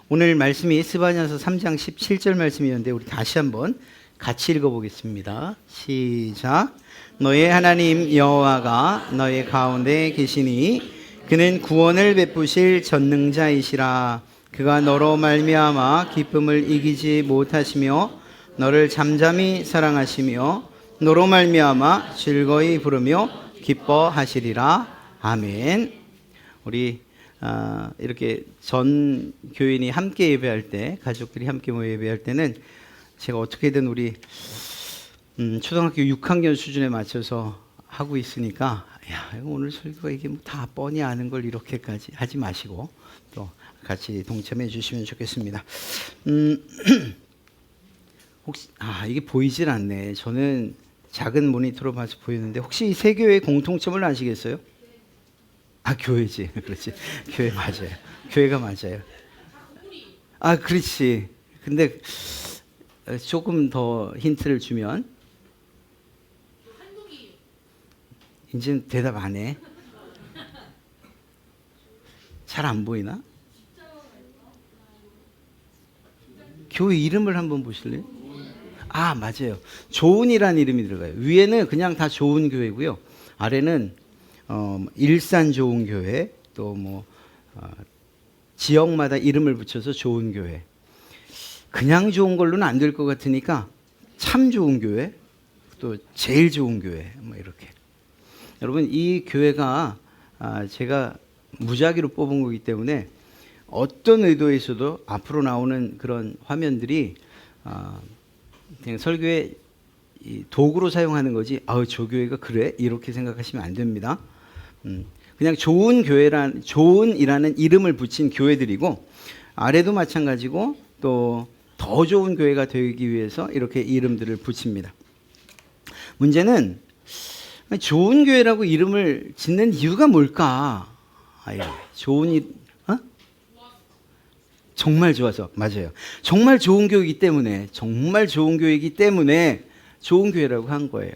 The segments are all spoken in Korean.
오늘 말씀이 스바냐서 3장 17절 말씀이었는데 우리 다시 한번 같이 읽어보겠습니다. 시작. 너의 하나님 여호와가 너의 가운데 계시니 그는 구원을 베푸실 전능자이시라. 그가 너로 말미암아 기쁨을 이기지 못하시며 너를 잠잠히 사랑하시며 너로 말미암아 즐거이 부르며 기뻐하시리라. 아멘. 우리 이렇게 전 교인이 함께 예배할 때, 가족들이 함께 모여 예배할 때는 제가 어떻게든 우리 초등학교 6학년 수준에 맞춰서 하고 있으니까 야, 오늘 설교가 이게 다 뻔히 아는 걸 이렇게까지 하지 마시고 또 같이 동참해 주시면 좋겠습니다. 혹시 이게 보이질 않네. 저는 작은 모니터로 봐서 보이는데 혹시 이 세 교회의 공통점을 아시겠어요? 교회지. 그렇지. 교회 맞아요. 교회가 맞아요. 그렇지. 근데 조금 더 힌트를 주면 이제 대답 안 해. 잘 안 보이나? 교회 이름을 한번 보실래요? 맞아요. 좋은이라는 이름이 들어가요. 위에는 그냥 다 좋은 교회고요. 아래는 일산 좋은 교회, 또 지역마다 이름을 붙여서 좋은 교회. 그냥 좋은 걸로는 안 될 것 같으니까 참 좋은 교회, 또 제일 좋은 교회, 이렇게. 여러분, 이 교회가 제가 무작위로 뽑은 거기 때문에 어떤 의도에서도 앞으로 나오는 그런 화면들이 그냥 설교에 도구로 사용하는 거지. 저 교회가 그래? 이렇게 생각하시면 안 됩니다. 그냥 좋은이라는 이름을 붙인 교회들이고, 아래도 마찬가지고 또 더 좋은 교회가 되기 위해서 이렇게 이름들을 붙입니다. 문제는 좋은 교회라고 이름을 짓는 이유가 뭘까? 정말 좋아서. 맞아요. 정말 좋은 교회이기 때문에, 좋은 교회라고 한 거예요.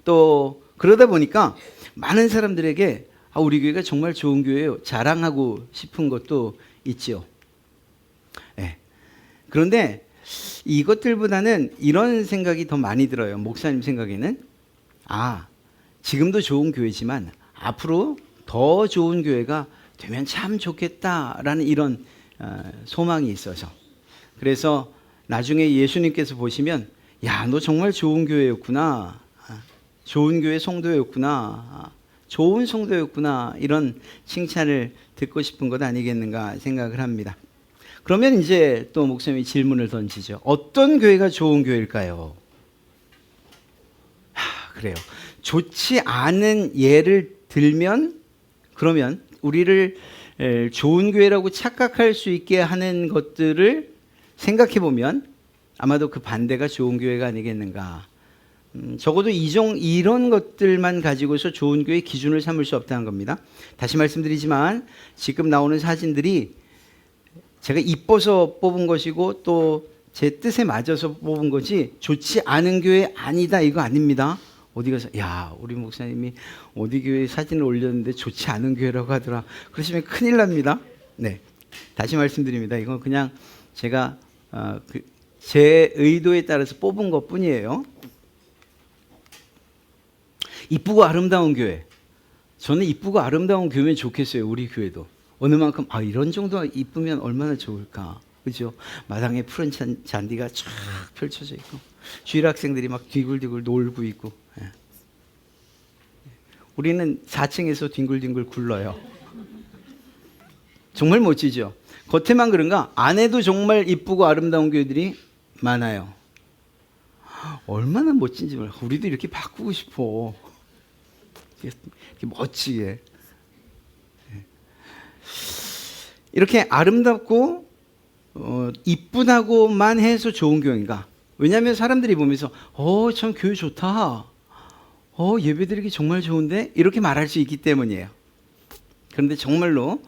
또 그러다 보니까 많은 사람들에게 우리 교회가 정말 좋은 교회예요, 자랑하고 싶은 것도 있지요. 네. 그런데 이것들보다는 이런 생각이 더 많이 들어요. 목사님 생각에는 지금도 좋은 교회지만 앞으로 더 좋은 교회가 되면 참 좋겠다라는 이런 소망이 있어서, 그래서 나중에 예수님께서 보시면 너 정말 좋은 교회였구나, 좋은 교회 성도였구나, 좋은 성도였구나, 이런 칭찬을 듣고 싶은 것 아니겠는가 생각을 합니다. 그러면 이제 또 목사님이 질문을 던지죠. 어떤 교회가 좋은 교회일까요? 그래요. 좋지 않은 예를 들면, 그러면 우리를 좋은 교회라고 착각할 수 있게 하는 것들을 생각해 보면 아마도 그 반대가 좋은 교회가 아니겠는가. 적어도 이런 것들만 가지고서 좋은 교회의 기준을 삼을 수 없다는 겁니다. 다시 말씀드리지만 지금 나오는 사진들이 제가 이뻐서 뽑은 것이고 또 제 뜻에 맞아서 뽑은 거지 좋지 않은 교회 아니다, 이거 아닙니다. 어디 가서 우리 목사님이 어디 교회 사진을 올렸는데 좋지 않은 교회라고 하더라, 그러시면 큰일 납니다. 네, 다시 말씀드립니다. 이건 그냥 제가 제 의도에 따라서 뽑은 것 뿐이에요. 이쁘고 아름다운 교회, 저는 이쁘고 아름다운 교회면 좋겠어요. 우리 교회도 어느 만큼 이런 정도 이쁘면 얼마나 좋을까, 그죠? 마당에 푸른 잔디가 쫙 펼쳐져 있고 주일 학생들이 막 뒹굴뒹굴 놀고 있고, 우리는 4층에서 뒹굴뒹굴 굴러요. 정말 멋지죠? 겉에만 그런가? 안에도 정말 이쁘고 아름다운 교회들이 많아요. 얼마나 멋진지 몰라. 우리도 이렇게 바꾸고 싶어. 이렇게 멋지게. 이렇게 아름답고 이쁘다고만 해서 좋은 교회인가? 왜냐하면 사람들이 보면서 참 교회 좋다, 예배드리기 정말 좋은데, 이렇게 말할 수 있기 때문이에요. 그런데 정말로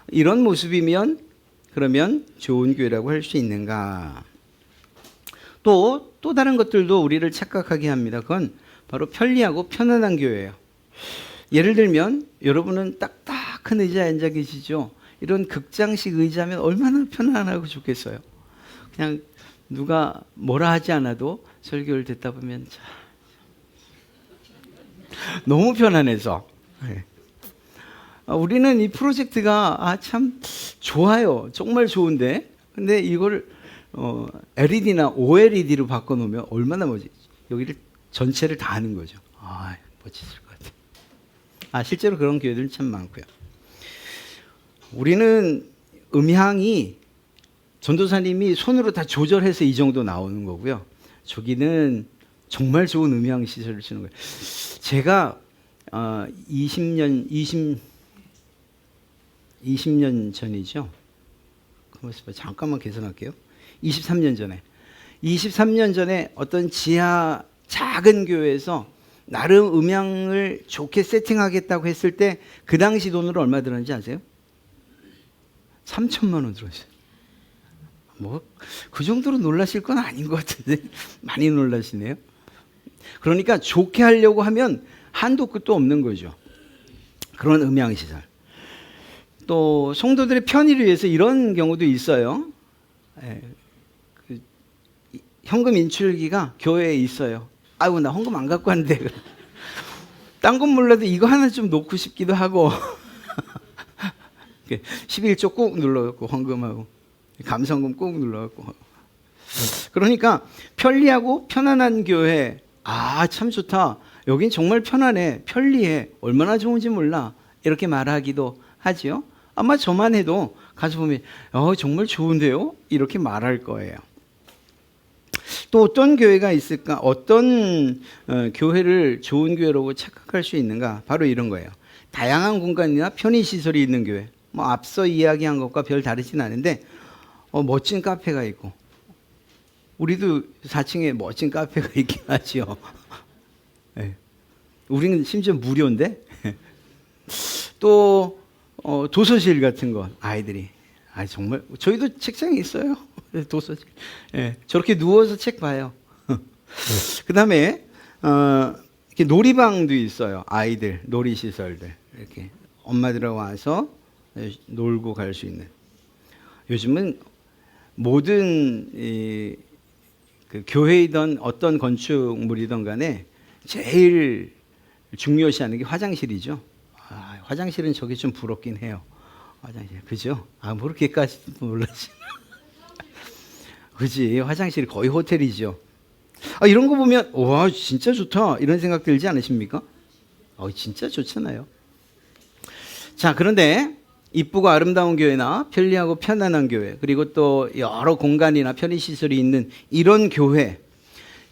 이런 모습이면 그러면 좋은 교회라고 할 수 있는가? 또 다른 것들도 우리를 착각하게 합니다. 그건 바로 편리하고 편안한 교회예요. 예를 들면 여러분은 딱딱한 의자에 앉아 계시죠? 이런 극장식 의자면 얼마나 편안하고 좋겠어요. 그냥 누가 뭐라 하지 않아도 설교를 듣다 보면 너무 편안해서. 네. 우리는 이 프로젝트가 참 좋아요. 정말 좋은데, 근데 이걸 LED나 OLED로 바꿔놓으면 얼마나 멋지. 여기를 전체를 다 하는 거죠. 멋있을 것 같아요. 실제로 그런 교회들은 참 많고요. 우리는 음향이 전도사님이 손으로 다 조절해서 이 정도 나오는 거고요. 저기는 정말 좋은 음향 시설을 쓰는 거예요. 제가 20년 전이죠. 잠깐만 계산할게요. 23년 전에 어떤 지하 작은 교회에서 나름 음향을 좋게 세팅하겠다고 했을 때 그 당시 돈으로 얼마 들었는지 아세요? 3천만 원 들었어요. 그 정도로 놀라실 건 아닌 것 같은데 많이 놀라시네요. 그러니까 좋게 하려고 하면 한도 끝도 없는 거죠. 그런 음향시설. 또 성도들의 편의를 위해서 이런 경우도 있어요. 현금 인출기가 교회에 있어요. 나 헌금 안 갖고 왔는데. 딴 건 몰라도 이거 하나 좀 놓고 싶기도 하고 11조 꾹 눌러갖고 헌금하고 감성금 꾹 눌러갖고. 그러니까 편리하고 편안한 교회, 참 좋다. 여긴 정말 편안해, 편리해, 얼마나 좋은지 몰라, 이렇게 말하기도 하지요. 아마 저만 해도 가서 보면 정말 좋은데요? 이렇게 말할 거예요. 또 어떤 교회가 있을까? 어떤 교회를 좋은 교회라고 착각할 수 있는가? 바로 이런 거예요. 다양한 공간이나 편의시설이 있는 교회. 앞서 이야기한 것과 별 다르진 않은데 멋진 카페가 있고, 우리도 4층에 멋진 카페가 있긴 하죠. 네. 우리는 심지어 무료인데. 또 도서실 같은 거, 아이들이 정말 저희도 책장이 있어요. 도서실. 네. 저렇게 누워서 책 봐요. 그다음에 이렇게 놀이방도 있어요. 아이들 놀이시설들, 이렇게 엄마들하고 와서 놀고 갈 수 있는. 요즘은 모든 그 교회이던 어떤 건축물이든 간에 제일 중요시하는 게 화장실이죠. 화장실은 저게 좀 부럽긴 해요. 화장실, 그죠? 그렇게까지 놀라지. 그지? 화장실이 거의 호텔이죠. 이런 거 보면 와 진짜 좋다 이런 생각 들지 않으십니까? 진짜 좋잖아요. 자, 그런데 이쁘고 아름다운 교회나 편리하고 편안한 교회, 그리고 또 여러 공간이나 편의시설이 있는 이런 교회,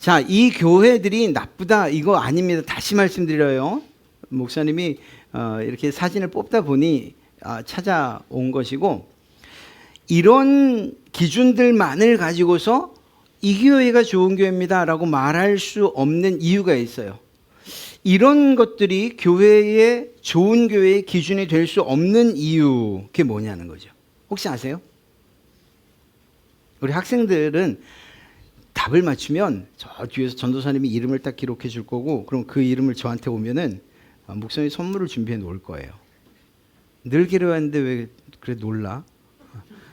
자, 이 교회들이 나쁘다 이거 아닙니다. 다시 말씀드려요. 목사님이 이렇게 사진을 뽑다 보니 찾아온 것이고, 이런 기준들만을 가지고서 이 교회가 좋은 교회입니다 라고 말할 수 없는 이유가 있어요. 이런 것들이 교회의 좋은 교회의 기준이 될 수 없는 이유, 그게 뭐냐는 거죠. 혹시 아세요? 우리 학생들은 답을 맞추면 저 뒤에서 전도사님이 이름을 딱 기록해 줄 거고, 그럼 그 이름을 저한테 오면은 목사님이 선물을 준비해 놓을 거예요. 늘 그래왔는데 왜 그래 놀라?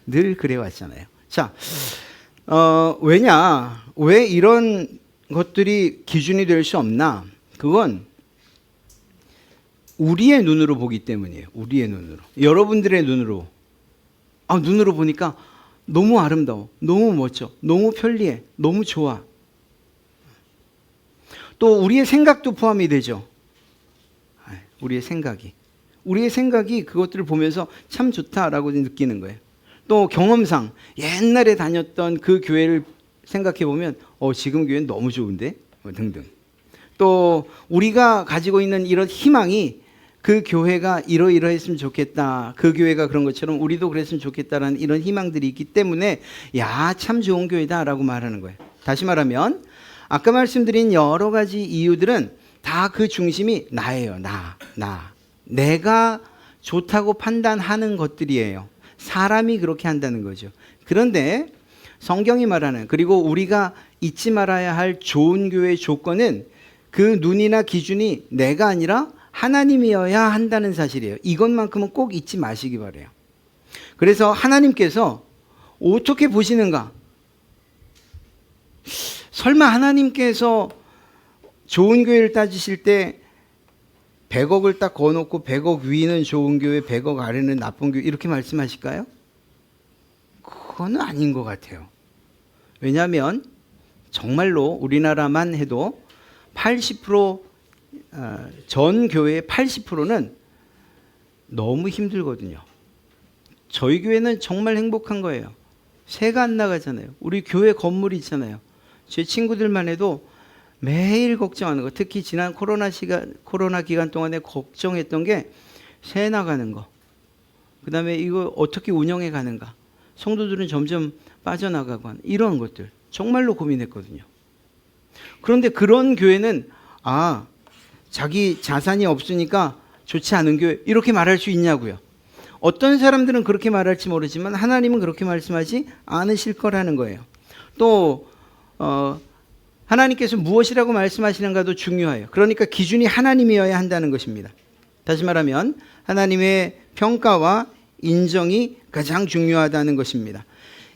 늘 그래왔잖아요. 자, 왜 이런 것들이 기준이 될 수 없나? 그건 우리의 눈으로 보기 때문이에요. 우리의 눈으로. 여러분들의 눈으로. 눈으로 보니까 너무 아름다워, 너무 멋져, 너무 편리해, 너무 좋아. 또 우리의 생각도 포함이 되죠. 우리의 생각이 그것들을 보면서 참 좋다라고 느끼는 거예요. 또 경험상 옛날에 다녔던 그 교회를 생각해 보면 지금 교회는 너무 좋은데 등등. 또 우리가 가지고 있는 이런 희망이 그 교회가 이러이러했으면 좋겠다, 그 교회가 그런 것처럼 우리도 그랬으면 좋겠다라는 이런 희망들이 있기 때문에 참 좋은 교회다라고 말하는 거예요. 다시 말하면 아까 말씀드린 여러 가지 이유들은 다 그 중심이 나예요. 내가 좋다고 판단하는 것들이에요. 사람이 그렇게 한다는 거죠. 그런데 성경이 말하는, 그리고 우리가 잊지 말아야 할 좋은 교회의 조건은 그 눈이나 기준이 내가 아니라 하나님이어야 한다는 사실이에요. 이것만큼은 꼭 잊지 마시기 바라요. 그래서 하나님께서 어떻게 보시는가? 설마 하나님께서 좋은 교회를 따지실 때 100억을 딱 거놓고 100억 위는 좋은 교회, 100억 아래는 나쁜 교회 이렇게 말씀하실까요? 그건 아닌 것 같아요. 왜냐하면 정말로 우리나라만 해도 80%, 전 교회의 80%는 너무 힘들거든요. 저희 교회는 정말 행복한 거예요. 새가 안 나가잖아요. 우리 교회 건물이 있잖아요. 제 친구들만 해도 매일 걱정하는 거. 특히 지난 코로나 기간 동안에 걱정했던 게 새 나가는 거. 그 다음에 이거 어떻게 운영해 가는가. 성도들은 점점 빠져나가고 하는 이런 것들. 정말로 고민했거든요. 그런데 그런 교회는 자기 자산이 없으니까 좋지 않은 교회 이렇게 말할 수 있냐고요. 어떤 사람들은 그렇게 말할지 모르지만 하나님은 그렇게 말씀하지 않으실 거라는 거예요. 또 하나님께서 무엇이라고 말씀하시는가도 중요해요. 그러니까 기준이 하나님이어야 한다는 것입니다. 다시 말하면 하나님의 평가와 인정이 가장 중요하다는 것입니다.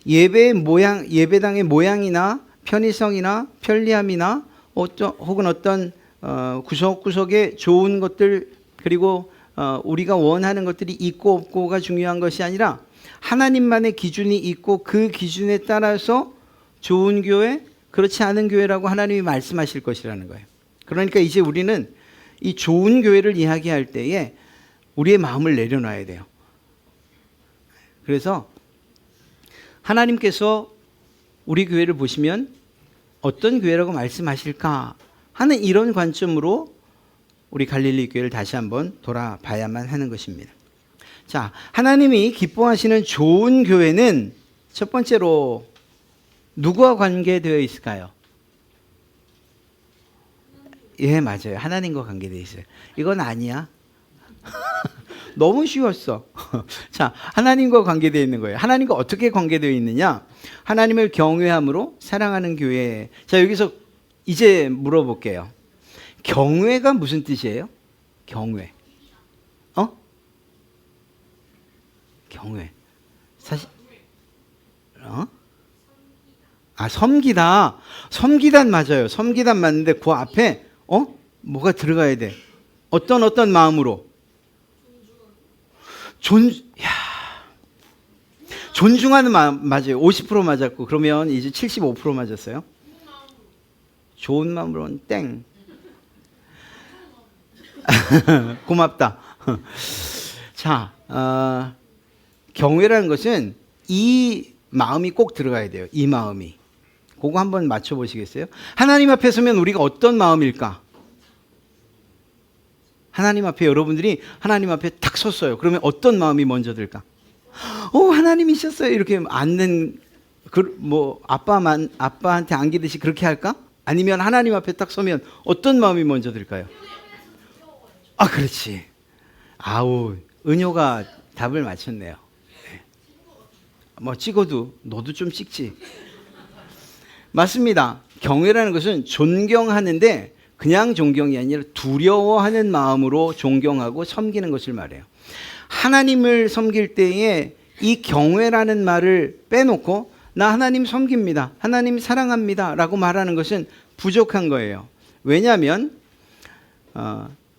예배당의 모양이나 편의성이나 편리함이나 혹은 어떤 구석구석에 좋은 것들 그리고 우리가 원하는 것들이 있고 없고가 중요한 것이 아니라 하나님만의 기준이 있고 그 기준에 따라서 좋은 교회, 그렇지 않은 교회라고 하나님이 말씀하실 것이라는 거예요. 그러니까 이제 우리는 이 좋은 교회를 이야기할 때에 우리의 마음을 내려놔야 돼요. 그래서 하나님께서 우리 교회를 보시면 어떤 교회라고 말씀하실까 하는 이런 관점으로 우리 갈릴리 교회를 다시 한번 돌아봐야만 하는 것입니다. 자, 하나님이 기뻐하시는 좋은 교회는 첫 번째로 누구와 관계되어 있을까요? 예, 맞아요. 하나님과 관계되어 있어요. 이건 아니야. 너무 쉬웠어. 자, 하나님과 관계되어 있는 거예요. 하나님과 어떻게 관계되어 있느냐? 하나님을 경외함으로 사랑하는 교회. 자, 여기서 이제 물어볼게요. 경외가 무슨 뜻이에요? 경외. 경외. 사실, 섬기다. 섬기단 맞아요. 섬기단 맞는데 그 앞에, 뭐가 들어가야 돼? 어떤 마음으로? 존중하는 마음, 맞아요. 50% 맞았고, 그러면 이제 75% 맞았어요. 좋은 마음으로는 땡. 고맙다. 자, 경외라는 것은 이 마음이 꼭 들어가야 돼요. 이 마음이. 그거 한번 맞춰보시겠어요? 하나님 앞에 서면 우리가 어떤 마음일까? 하나님 앞에 여러분들이 하나님 앞에 탁 섰어요. 그러면 어떤 마음이 먼저 들까? 하나님이셨어요. 이렇게 앉는 아빠한테 안기듯이 그렇게 할까? 아니면 하나님 앞에 딱 서면 어떤 마음이 먼저 들까요? 그렇지. 은효가 답을 맞췄네요. 뭐 찍어도 너도 좀 찍지. 맞습니다. 경외라는 것은 존경하는데 그냥 존경이 아니라 두려워하는 마음으로 존경하고 섬기는 것을 말해요. 하나님을 섬길 때에 이 경외라는 말을 빼놓고 나 하나님 섬깁니다. 하나님 사랑합니다. 라고 말하는 것은 부족한 거예요. 왜냐하면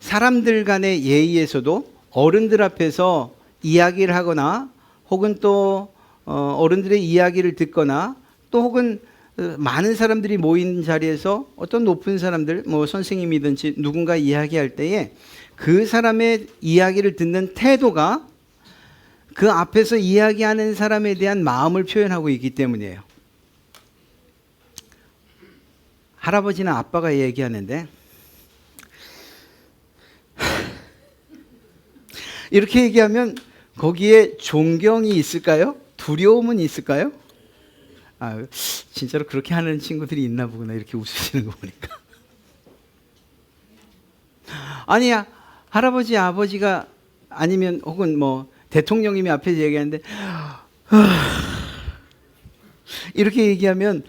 사람들 간의 예의에서도 어른들 앞에서 이야기를 하거나 혹은 또 어른들의 이야기를 듣거나 또 혹은 많은 사람들이 모인 자리에서 어떤 높은 사람들, 선생님이든지 누군가 이야기할 때에 그 사람의 이야기를 듣는 태도가 그 앞에서 이야기하는 사람에 대한 마음을 표현하고 있기 때문이에요. 할아버지나 아빠가 얘기하는데 이렇게 얘기하면 거기에 존경이 있을까요? 두려움은 있을까요? 진짜로 그렇게 하는 친구들이 있나 보구나. 이렇게 웃으시는 거 보니까. 아니야. 할아버지, 아버지가 아니면 혹은 대통령님이 앞에서 얘기하는데 이렇게 얘기하면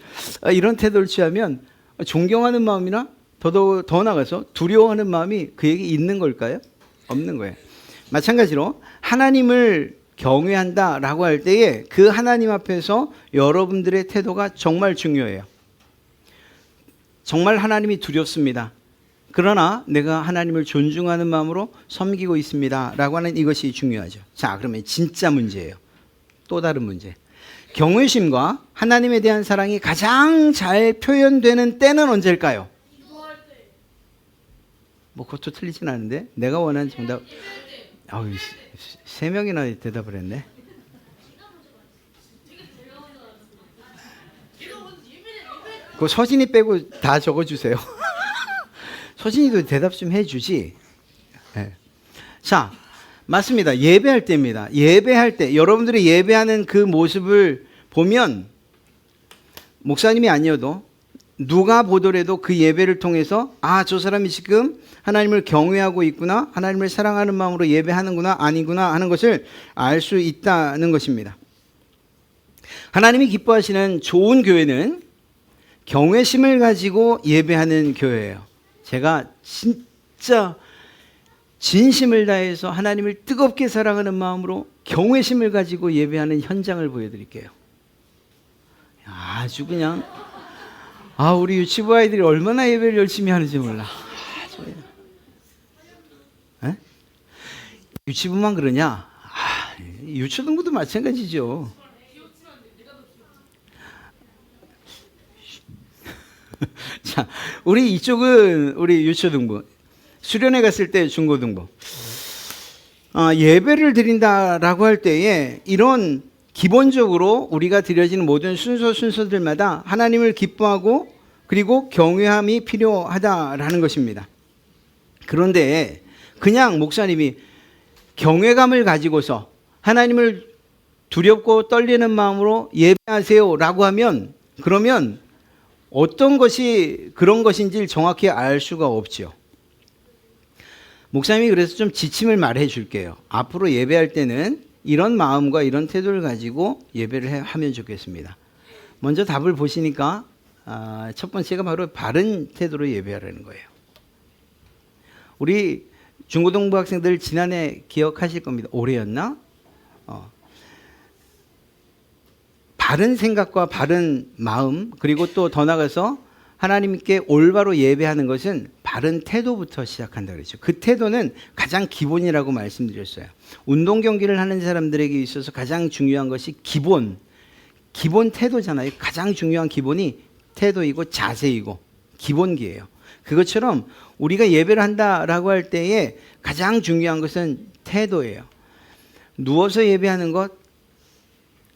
이런 태도를 취하면 존경하는 마음이나 더 나가서 두려워하는 마음이 그에게 있는 걸까요? 없는 거예요. 마찬가지로 하나님을 경외한다라고 할 때에 그 하나님 앞에서 여러분들의 태도가 정말 중요해요. 정말 하나님이 두렵습니다. 그러나 내가 하나님을 존중하는 마음으로 섬기고 있습니다 라고 하는 이것이 중요하죠. 자, 그러면 진짜 문제예요. 또 다른 문제. 경외심과 하나님에 대한 사랑이 가장 잘 표현되는 때는 언제일까요? 뭐 그것도 틀리진 않은데 내가 원하는 정답. 아우, 세 명이나 대답을 했네. 그 서진이 빼고 다 적어주세요. 서진이도 대답 좀 해주지. 네. 자, 맞습니다. 예배할 때입니다. 예배할 때 여러분들이 예배하는 그 모습을 보면 목사님이 아니어도 누가 보더라도 그 예배를 통해서 아, 저 사람이 지금 하나님을 경외하고 있구나, 하나님을 사랑하는 마음으로 예배하는구나, 아니구나 하는 것을 알 수 있다는 것입니다. 하나님이 기뻐하시는 좋은 교회는 경외심을 가지고 예배하는 교회예요. 제가 진짜 진심을 다해서 하나님을 뜨겁게 사랑하는 마음으로 경외심을 가지고 예배하는 현장을 보여드릴게요. 아주 그냥 우리 유치부 아이들이 얼마나 예배를 열심히 하는지 몰라. 유치부만 그러냐? 유초등부도 마찬가지죠. 자, 우리 이쪽은 우리 유초등부, 수련회 갔을 때 중고등부. 예배를 드린다라고 할 때에 이런 기본적으로 우리가 드려지는 모든 순서들마다 하나님을 기뻐하고 그리고 경외함이 필요하다라는 것입니다. 그런데 그냥 목사님이 경외감을 가지고서 하나님을 두렵고 떨리는 마음으로 예배하세요라고 하면 그러면 어떤 것이 그런 것인지 정확히 알 수가 없죠. 목사님이 그래서 좀 지침을 말해 줄게요. 앞으로 예배할 때는 이런 마음과 이런 태도를 가지고 예배를 하면 좋겠습니다. 먼저 답을 보시니까 첫 번째가 바로 바른 태도로 예배하라는 거예요. 우리 중고등부 학생들 지난해 기억하실 겁니다. 올해였나? 바른 생각과 바른 마음, 그리고 또 더 나아가서 하나님께 올바로 예배하는 것은 바른 태도부터 시작한다 그랬죠. 그 태도는 가장 기본이라고 말씀드렸어요. 운동 경기를 하는 사람들에게 있어서 가장 중요한 것이 기본 태도잖아요. 가장 중요한 기본이 태도이고 자세이고 기본기예요. 그것처럼 우리가 예배를 한다라고 할 때에 가장 중요한 것은 태도예요. 누워서 예배하는 것,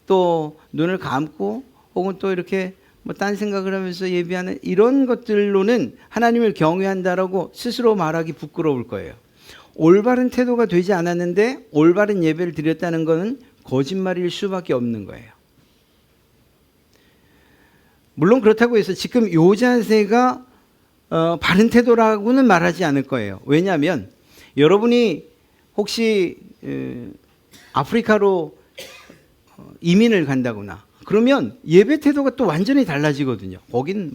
또 눈을 감고 혹은 또 이렇게 딴 생각을 하면서 예배하는 이런 것들로는 하나님을 경외한다라고 스스로 말하기 부끄러울 거예요. 올바른 태도가 되지 않았는데 올바른 예배를 드렸다는 것은 거짓말일 수밖에 없는 거예요. 물론 그렇다고 해서 지금 이 자세가 바른 태도라고는 말하지 않을 거예요. 왜냐하면 여러분이 혹시 아프리카로 이민을 간다거나 그러면 예배 태도가 또 완전히 달라지거든요. 거긴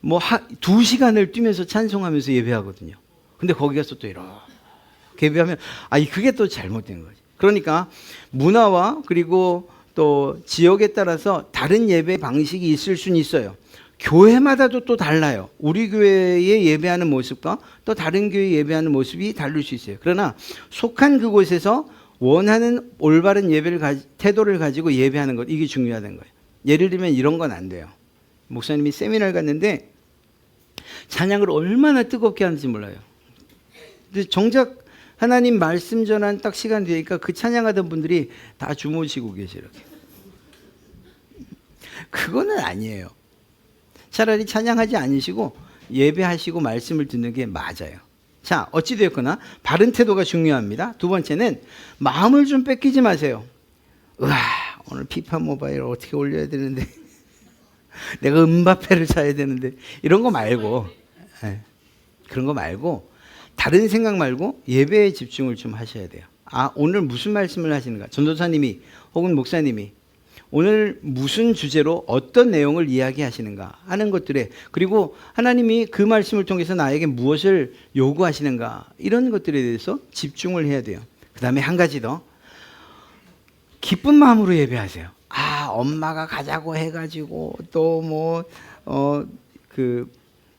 2시간을 뛰면서 찬송하면서 예배하거든요. 근데 거기 가서 또 이렇게 예배하면 그게 또 잘못된 거지. 그러니까 문화와 그리고 또 지역에 따라서 다른 예배 방식이 있을 수는 있어요. 교회마다도 또 달라요. 우리 교회에 예배하는 모습과 또 다른 교회에 예배하는 모습이 다를 수 있어요. 그러나 속한 그곳에서 원하는 올바른 태도를 가지고 예배하는 것, 이게 중요하다는 거예요. 예를 들면 이런 건 안 돼요. 목사님이 세미나를 갔는데 찬양을 얼마나 뜨겁게 하는지 몰라요. 근데 정작 하나님 말씀 전한 딱 시간 되니까 그 찬양하던 분들이 다 주무시고 계세요. 이렇게. 그거는 아니에요. 차라리 찬양하지 않으시고 예배하시고 말씀을 듣는 게 맞아요. 자, 어찌되었거나 바른 태도가 중요합니다. 두 번째는 마음을 좀 뺏기지 마세요. 오늘 피파 모바일 어떻게 올려야 되는데 내가 음바페를 사야 되는데 이런 거 말고 그런 거 말고 다른 생각 말고 예배에 집중을 좀 하셔야 돼요. 오늘 무슨 말씀을 하시는가? 전도사님이 혹은 목사님이 오늘 무슨 주제로 어떤 내용을 이야기하시는가 하는 것들에, 그리고 하나님이 그 말씀을 통해서 나에게 무엇을 요구하시는가, 이런 것들에 대해서 집중을 해야 돼요. 그 다음에 한 가지 더, 기쁜 마음으로 예배하세요. 엄마가 가자고 해가지고 또 그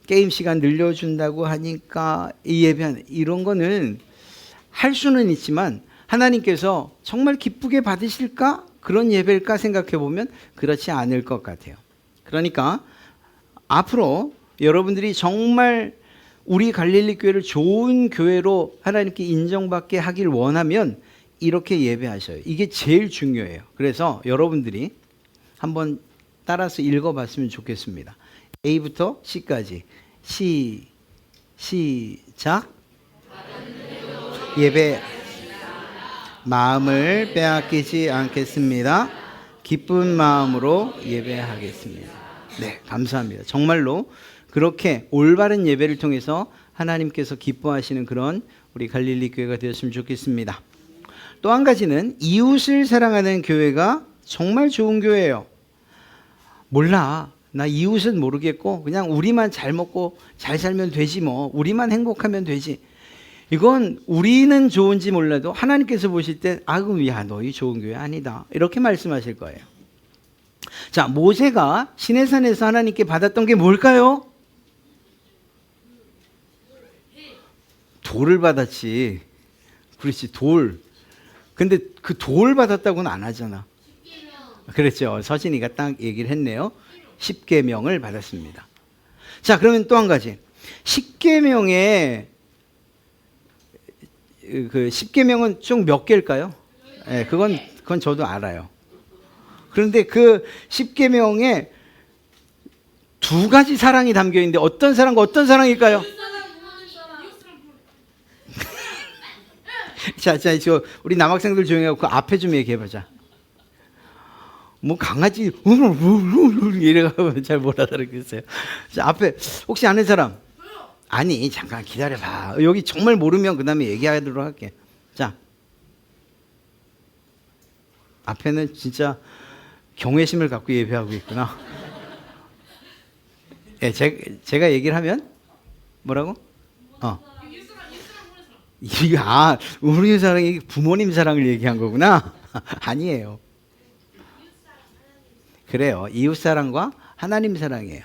게임 시간 늘려준다고 하니까 이 예배하는 이런 거는 할 수는 있지만 하나님께서 정말 기쁘게 받으실까? 그런 예배일까 생각해 보면 그렇지 않을 것 같아요. 그러니까 앞으로 여러분들이 정말 우리 갈릴리 교회를 좋은 교회로 하나님께 인정받게 하길 원하면 이렇게 예배하셔요. 이게 제일 중요해요. 그래서 여러분들이 한번 따라서 읽어봤으면 좋겠습니다. A부터 C까지 시작. 예배 마음을 빼앗기지 않겠습니다. 기쁜 마음으로 예배하겠습니다. 네, 감사합니다. 정말로 그렇게 올바른 예배를 통해서 하나님께서 기뻐하시는 그런 우리 갈릴리 교회가 되었으면 좋겠습니다. 또 한 가지는 이웃을 사랑하는 교회가 정말 좋은 교회예요. 몰라. 나 이웃은 모르겠고 그냥 우리만 잘 먹고 잘 살면 되지 뭐. 우리만 행복하면 되지. 이건 우리는 좋은지 몰라도 하나님께서 보실 때 그럼 야 너희 좋은 교회 아니다. 이렇게 말씀하실 거예요. 자, 모세가 시내산에서 하나님께 받았던 게 뭘까요? 돌을 받았지. 그렇지, 돌. 근데 그 돌 받았다고는 안 하잖아. 그렇죠. 서진이가 딱 얘기를 했네요. 10계명을 받았습니다. 자, 그러면 또 한 가지. 10계명에 그 10계명은 총 몇 개일까요? 네, 그건 저도 알아요. 그런데 그 10계명에 두 가지 사랑이 담겨 있는데 어떤 사랑과 어떤 사랑일까요? 자, 우리 남학생들 조용히 하고 그 앞에 좀 얘기해 보자. 뭐 강아지 이래가지고 잘 못 알아듣겠어요. 자, 앞에 혹시 아는 사람? 아니, 잠깐 기다려봐. 여기 정말 모르면 그 다음에 얘기하도록 할게. 자, 앞에는 진짜 경외심을 갖고 예배하고 있구나. 예, 제가 얘기를 하면 뭐라고? 우리 사랑이 부모님 사랑을 얘기한 거구나. 아니에요. 그래요. 이웃 사랑과 하나님 사랑이에요.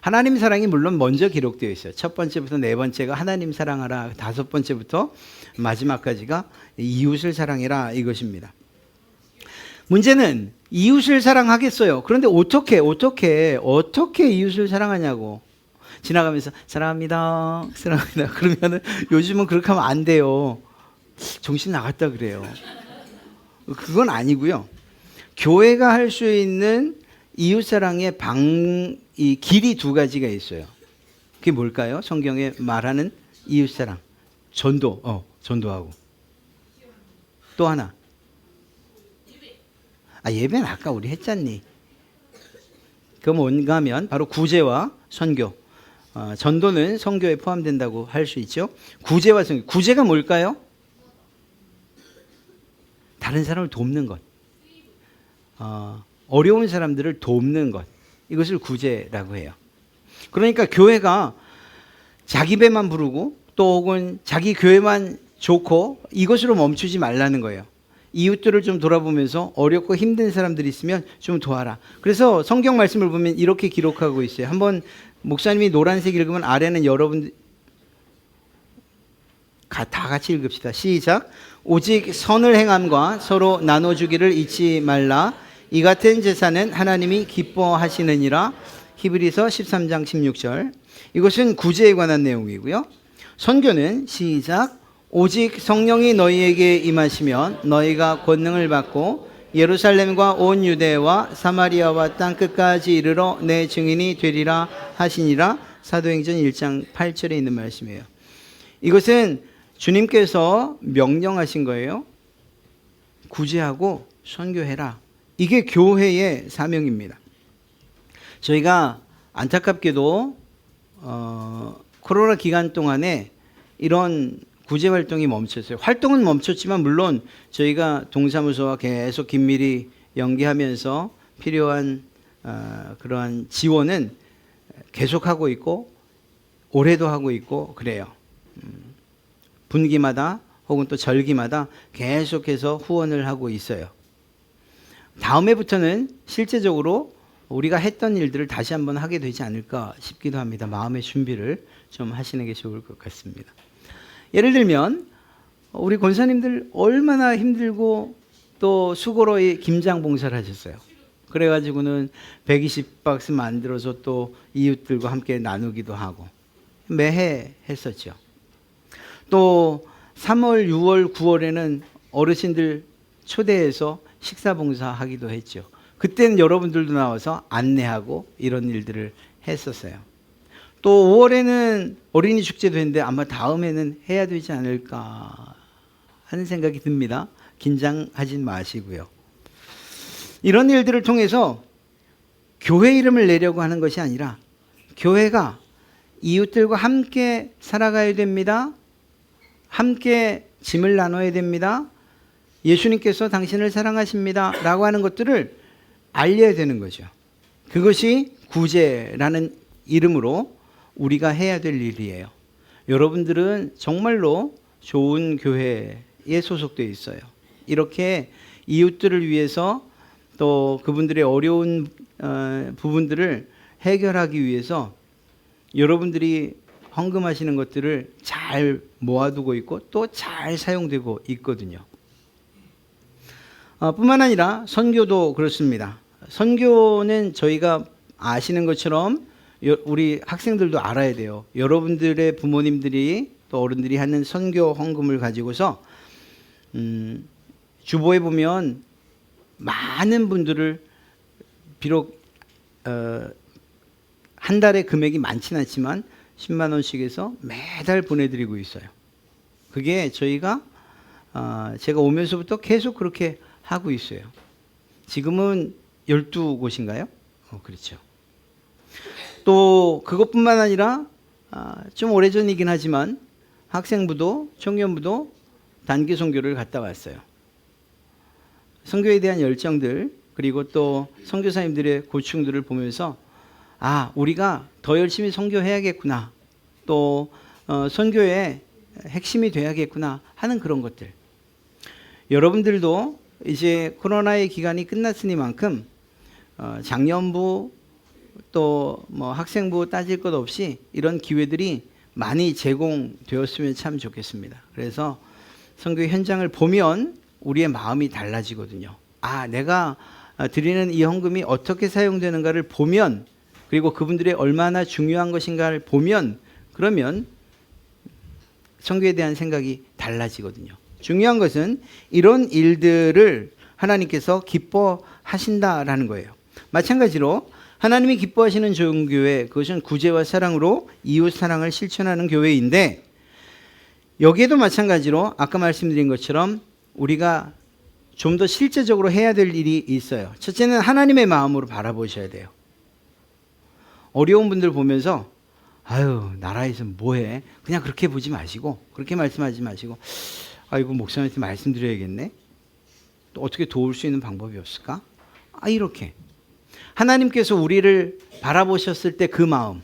하나님 사랑이 물론 먼저 기록되어 있어요. 첫 번째부터 네 번째가 하나님 사랑하라. 다섯 번째부터 마지막까지가 이웃을 사랑해라 이것입니다. 문제는 이웃을 사랑하겠어요. 그런데 어떻게 이웃을 사랑하냐고. 지나가면서 사랑합니다. 그러면은 요즘은 그렇게 하면 안 돼요. 정신 나갔다 그래요. 그건 아니고요. 교회가 할 수 있는 이웃사랑의 이 길이 두 가지가 있어요. 그게 뭘까요? 성경에 말하는 이웃사랑. 전도하고. 또 하나. 예배는 아까 우리 했잖니. 그럼 뭔가 하면 바로 구제와 선교. 전도는 선교에 포함된다고 할 수 있죠. 구제와 선교. 구제가 뭘까요? 다른 사람을 돕는 것. 어려운 사람들을 돕는 것. 이것을 구제라고 해요. 그러니까 교회가 자기 배만 부르고 또 혹은 자기 교회만 좋고 이것으로 멈추지 말라는 거예요. 이웃들을 좀 돌아보면서 어렵고 힘든 사람들이 있으면 좀 도와라. 그래서 성경 말씀을 보면 이렇게 기록하고 있어요. 한번 목사님이 노란색 읽으면 아래는 여러분 다 같이 읽읍시다. 시작. 오직 선을 행함과 서로 나눠주기를 잊지 말라. 이 같은 제사는 하나님이 기뻐하시느니라. 히브리서 13장 16절. 이것은 구제에 관한 내용이고요. 선교는 시작. 오직 성령이 너희에게 임하시면 너희가 권능을 받고 예루살렘과 온 유대와 사마리아와 땅 끝까지 이르러 내 증인이 되리라 하시니라. 사도행전 1장 8절에 있는 말씀이에요. 이것은 주님께서 명령하신 거예요. 구제하고 선교해라. 이게 교회의 사명입니다. 저희가 안타깝게도 코로나 기간 동안에 이런 구제 활동이 멈췄어요. 활동은 멈췄지만 물론 저희가 동사무소와 계속 긴밀히 연계하면서 필요한 그러한 지원은 계속하고 있고 올해도 하고 있고 그래요. 분기마다 혹은 또 절기마다 계속해서 후원을 하고 있어요. 다음해부터는 실제적으로 우리가 했던 일들을 다시 한번 하게 되지 않을까 싶기도 합니다. 마음의 준비를 좀 하시는 게 좋을 것 같습니다. 예를 들면 우리 권사님들 얼마나 힘들고 또 수고로 이 김장 봉사를 하셨어요. 그래가지고는 120박스 만들어서 또 이웃들과 함께 나누기도 하고 매해 했었죠. 또 3월, 6월, 9월에는 어르신들 초대해서 식사 봉사하기도 했죠. 그때는 여러분들도 나와서 안내하고 이런 일들을 했었어요. 또 5월에는 어린이 축제도 했는데 아마 다음에는 해야 되지 않을까 하는 생각이 듭니다. 긴장하지 마시고요. 이런 일들을 통해서 교회 이름을 내려고 하는 것이 아니라 교회가 이웃들과 함께 살아가야 됩니다. 함께 짐을 나눠야 됩니다. 예수님께서 당신을 사랑하십니다. 라고 하는 것들을 알려야 되는 거죠. 그것이 구제라는 이름으로 우리가 해야 될 일이에요. 여러분들은 정말로 좋은 교회에 소속되어 있어요. 이렇게 이웃들을 위해서 또 그분들의 어려운 부분들을 해결하기 위해서 여러분들이 헌금하시는 것들을 잘 모아두고 있고 또 잘 사용되고 있거든요. 뿐만 아니라 선교도 그렇습니다. 선교는 저희가 아시는 것처럼 우리 학생들도 알아야 돼요. 여러분들의 부모님들이 또 어른들이 하는 선교 헌금을 가지고서 주보에 보면 많은 분들을 비록 한 달에 금액이 많지는 않지만 10만 원씩에서 매달 보내드리고 있어요. 그게 저희가 제가 오면서부터 계속 그렇게 하고 있어요. 지금은 12곳인가요? 그렇죠. 또 그것뿐만 아니라 좀 오래전이긴 하지만 학생부도 청년부도 단기 선교를 갔다 왔어요. 선교에 대한 열정들 그리고 또 선교사님들의 고충들을 보면서 우리가 더 열심히 선교해야겠구나. 또 선교의 핵심이 돼야겠구나 하는 그런 것들. 여러분들도 이제 코로나의 기간이 끝났으니만큼 장년부 또 뭐 학생부 따질 것 없이 이런 기회들이 많이 제공되었으면 참 좋겠습니다. 그래서 선교 현장을 보면 우리의 마음이 달라지거든요. 내가 드리는 이 헌금이 어떻게 사용되는가를 보면 그리고 그분들이 얼마나 중요한 것인가를 보면 그러면 선교에 대한 생각이 달라지거든요. 중요한 것은 이런 일들을 하나님께서 기뻐하신다라는 거예요. 마찬가지로 하나님이 기뻐하시는 종교회 그것은 구제와 사랑으로 이웃 사랑을 실천하는 교회인데 여기에도 마찬가지로 아까 말씀드린 것처럼 우리가 좀 더 실제적으로 해야 될 일이 있어요. 첫째는 하나님의 마음으로 바라보셔야 돼요. 어려운 분들 보면서 나라에서 뭐해? 그냥 그렇게 보지 마시고 그렇게 말씀하지 마시고 이거 목사님한테 말씀드려야겠네. 또 어떻게 도울 수 있는 방법이 없을까? 이렇게 하나님께서 우리를 바라보셨을 때 그 마음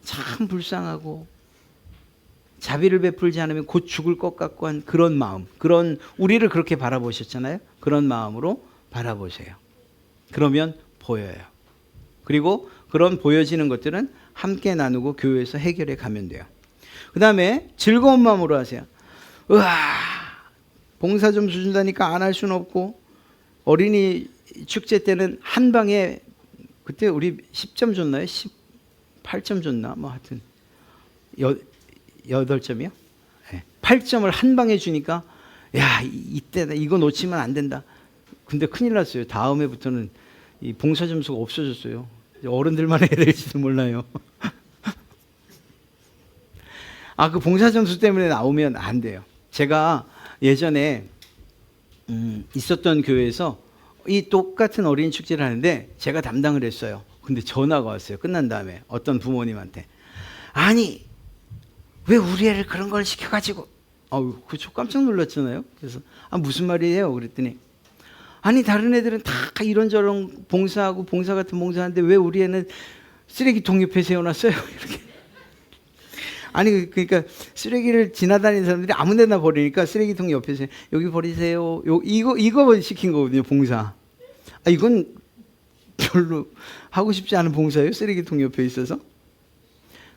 참 불쌍하고 자비를 베풀지 않으면 곧 죽을 것 같고 한 그런 마음, 그런 우리를 그렇게 바라보셨잖아요. 그런 마음으로 바라보세요. 그러면 보여요. 그리고 그런 보여지는 것들은 함께 나누고 교회에서 해결해 가면 돼요. 그 다음에 즐거운 마음으로 하세요. 봉사 좀 준다니까 안 할 수는 없고 어린이 축제 때는 한 방에 그때 우리 10점 줬나요? 18점 줬나? 뭐 하여튼 8점이요? 네. 8점을 한 방에 주니까 이때다. 이거 놓치면 안 된다. 근데 큰일 났어요. 다음 해부터는 이 봉사 점수가 없어졌어요. 어른들만 해야 될지도 몰라요. 그 봉사 점수 때문에 나오면 안 돼요. 제가 예전에 있었던 교회에서 이 똑같은 어린이 축제를 하는데 제가 담당을 했어요. 근데 전화가 왔어요. 끝난 다음에 어떤 부모님한테 왜 우리 애를 그런 걸 시켜가지고 저 깜짝 놀랐잖아요. 그래서 무슨 말이에요? 그랬더니 다른 애들은 다 이런저런 봉사하고 봉사 같은 봉사하는데 왜 우리 애는 쓰레기통 옆에 세워놨어요? 이렇게. 그러니까 쓰레기를 지나다니는 사람들이 아무 데나 버리니까 쓰레기통 옆에서 여기 버리세요. 이거 시킨 거거든요, 봉사. 이건 별로 하고 싶지 않은 봉사예요. 쓰레기통 옆에 있어서.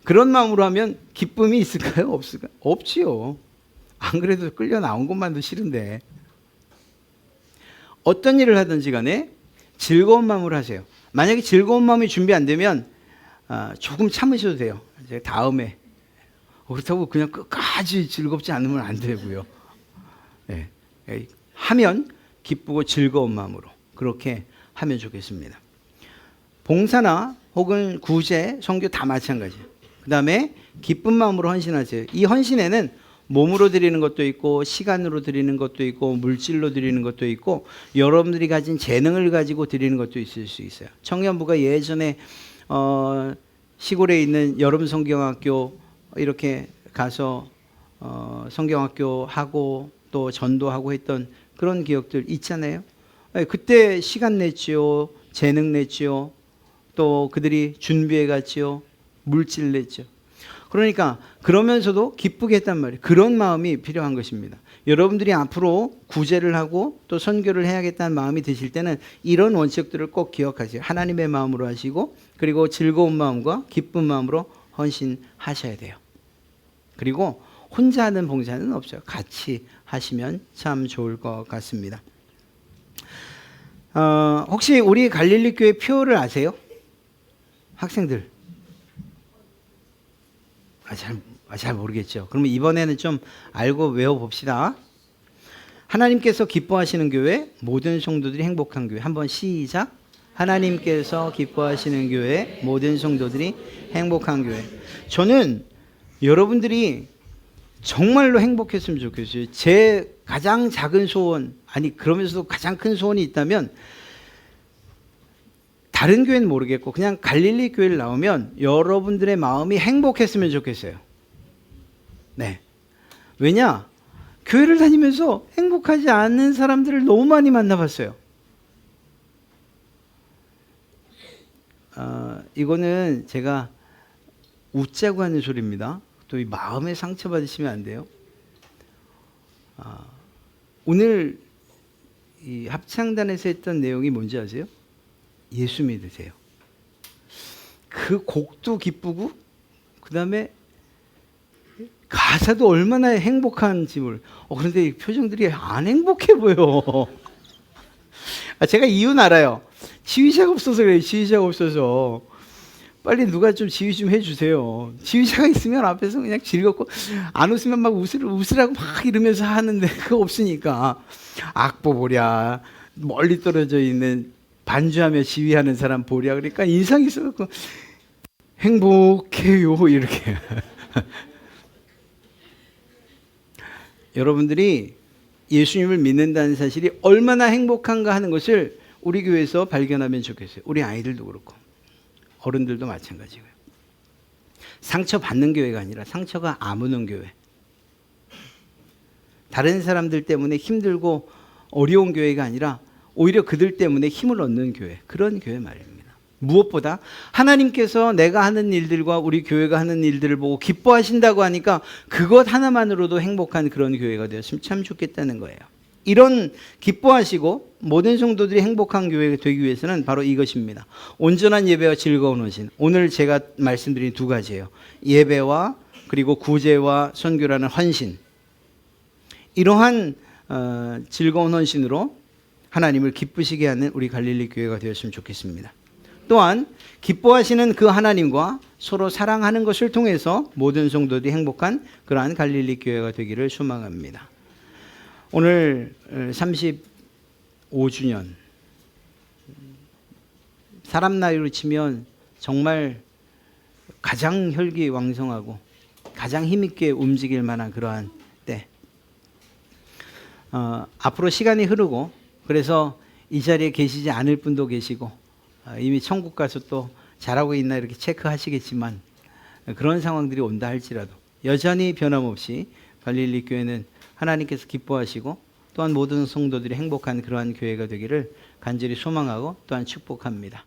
그런 마음으로 하면 기쁨이 있을까요? 없을까요? 없지요. 안 그래도 끌려 나온 것만도 싫은데. 어떤 일을 하든지 간에 즐거운 마음으로 하세요. 만약에 즐거운 마음이 준비 안 되면 조금 참으셔도 돼요. 이제 다음에. 그렇다고 그냥 끝까지 즐겁지 않으면 안 되고요. 네. 하면 기쁘고 즐거운 마음으로 그렇게 하면 좋겠습니다. 봉사나 혹은 구제, 선교 다 마찬가지예요. 그 다음에 기쁜 마음으로 헌신하세요. 이 헌신에는 몸으로 드리는 것도 있고 시간으로 드리는 것도 있고 물질로 드리는 것도 있고 여러분들이 가진 재능을 가지고 드리는 것도 있을 수 있어요. 청년부가 예전에 시골에 있는 여름 성경학교 이렇게 가서 성경학교 하고 또 전도하고 했던 그런 기억들 있잖아요. 그때 시간 냈지요. 재능 냈지요. 또 그들이 준비해 갔지요. 물질 냈죠. 그러니까 그러면서도 기쁘게 했단 말이에요. 그런 마음이 필요한 것입니다. 여러분들이 앞으로 구제를 하고 또 선교를 해야겠다는 마음이 드실 때는 이런 원칙들을 꼭 기억하세요. 하나님의 마음으로 하시고 그리고 즐거운 마음과 기쁜 마음으로 헌신하셔야 돼요. 그리고 혼자 하는 봉사는 없어요. 같이 하시면 참 좋을 것 같습니다. 혹시 우리 갈릴리 교회 표를 아세요? 학생들. 잘 모르겠죠. 그러면 이번에는 좀 알고 외워봅시다. 하나님께서 기뻐하시는 교회, 모든 성도들이 행복한 교회. 한번 시작. 하나님께서 기뻐하시는 교회, 모든 성도들이 행복한 교회. 저는 여러분들이 정말로 행복했으면 좋겠어요. 제 가장 작은 소원, 그러면서도 가장 큰 소원이 있다면 다른 교회는 모르겠고 그냥 갈릴리 교회를 나오면 여러분들의 마음이 행복했으면 좋겠어요. 네. 왜냐? 교회를 다니면서 행복하지 않은 사람들을 너무 많이 만나봤어요. 이거는 제가 웃자고 하는 소리입니다. 또 이 마음에 상처받으시면 안 돼요. 오늘 이 합창단에서 했던 내용이 뭔지 아세요? 예수 믿으세요. 그 곡도 기쁘고 그 다음에 가사도 얼마나 행복한지 그런데 이 표정들이 안 행복해 보여. 제가 이유는 알아요. 지휘자가 없어서 그래요. 지휘자가 없어서. 빨리 누가 좀 지휘 좀 해주세요. 지휘자가 있으면 앞에서 그냥 즐겁고 안 웃으면 막 웃으라고 막 이러면서 하는데 그거 없으니까 악보 보랴 멀리 떨어져 있는 반주하며 지휘하는 사람 보랴 그러니까 인상이 있어갖고 행복해요 이렇게. 여러분들이 예수님을 믿는다는 사실이 얼마나 행복한가 하는 것을 우리 교회에서 발견하면 좋겠어요. 우리 아이들도 그렇고 어른들도 마찬가지고요. 상처받는 교회가 아니라 상처가 아무는 교회. 다른 사람들 때문에 힘들고 어려운 교회가 아니라 오히려 그들 때문에 힘을 얻는 교회. 그런 교회 말입니다. 무엇보다 하나님께서 내가 하는 일들과 우리 교회가 하는 일들을 보고 기뻐하신다고 하니까 그것 하나만으로도 행복한 그런 교회가 되었으면 참 좋겠다는 거예요. 이런 기뻐하시고 모든 성도들이 행복한 교회가 되기 위해서는 바로 이것입니다. 온전한 예배와 즐거운 헌신. 오늘 제가 말씀드린 두 가지예요. 예배와 그리고 구제와 선교라는 헌신. 이러한 즐거운 헌신으로 하나님을 기쁘시게 하는 우리 갈릴리 교회가 되었으면 좋겠습니다. 또한 기뻐하시는 그 하나님과 서로 사랑하는 것을 통해서 모든 성도들이 행복한 그러한 갈릴리 교회가 되기를 소망합니다. 오늘 35주년 사람 나이로 치면 정말 가장 혈기왕성하고 가장 힘있게 움직일 만한 그러한 때. 앞으로 시간이 흐르고 그래서 이 자리에 계시지 않을 분도 계시고 이미 천국 가서 또 잘하고 있나 이렇게 체크하시겠지만 그런 상황들이 온다 할지라도 여전히 변함없이 갈릴리 교회는 하나님께서 기뻐하시고 또한 모든 성도들이 행복한 그러한 교회가 되기를 간절히 소망하고 또한 축복합니다.